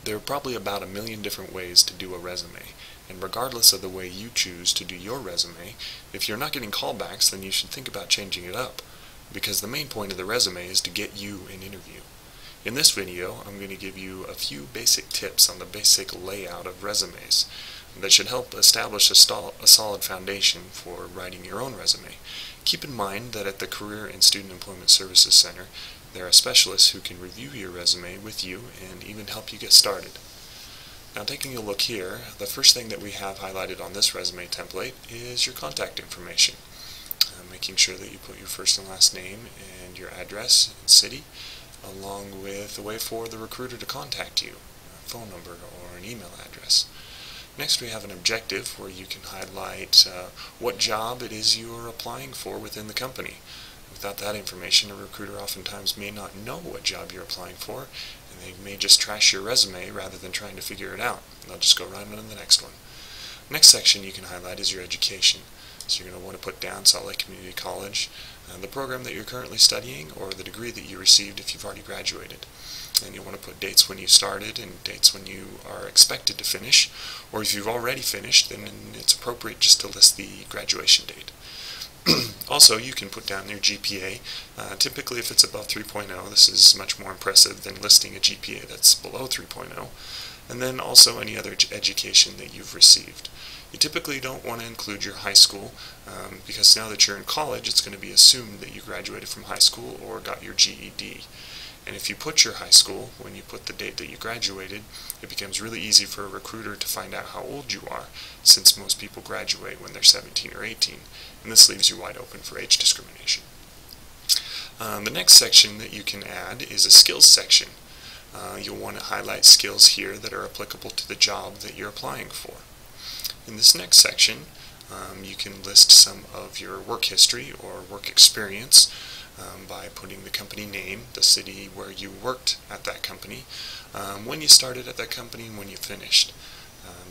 There are probably about 1,000,000 different ways to do a resume, and regardless of the way you choose to do your resume, if you're not getting callbacks, then you should think about changing it up, because the main point of the resume is to get you an interview. In this video, I'm going to give you a few basic tips on the basic layout of resumes that should help establish a solid foundation for writing your own resume. Keep in mind that at the Career and Student Employment Services Center, there are specialists who can review your resume with you and even help you get started. Now, taking a look here, the first thing that we have highlighted on this resume template is your contact information. Making sure that you put your first and last name and your address and city, along with a way for the recruiter to contact you, a phone number or an email address. Next, we have an objective where you can highlight what job it is you are applying for within the company. Without that information, a recruiter oftentimes may not know what job you're applying for, and they may just trash your resume rather than trying to figure it out. They'll just go right on to the next one. Next section you can highlight is your education. So you're going to want to put down Salt Lake Community College, the program that you're currently studying, or the degree that you received if you've already graduated. And you want to put dates when you started and dates when you are expected to finish, or if you've already finished, then it's appropriate just to list the graduation date. Also, you can put down your GPA. Typically, if it's above 3.0, this is much more impressive than listing a GPA that's below 3.0. And then also any other education that you've received. You typically don't want to include your high school because now that you're in college, it's going to be assumed that you graduated from high school or got your GED. And if you put your high school when you put the date that you graduated, it becomes really easy for a recruiter to find out how old you are, since most people graduate when they're 17 or 18, and this leaves you wide open for age discrimination. The next section that you can add is a skills section. You'll want to highlight skills here that are applicable to the job that you're applying for. In this next section, you can list some of your work history or work experience by putting the company name, the city where you worked at that company, when you started at that company, and when you finished.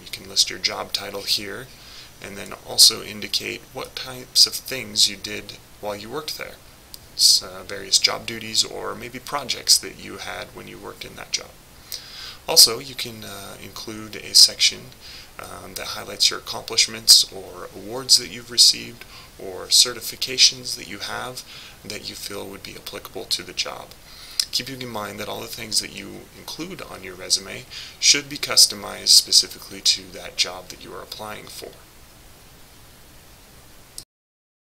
You can list your job title here, and then also indicate what types of things you did while you worked there. Various job duties or maybe projects that you had when you worked in that job. Also, you can include a section that highlights your accomplishments or awards that you've received or certifications that you have that you feel would be applicable to the job. Keeping in mind that all the things that you include on your resume should be customized specifically to that job that you are applying for.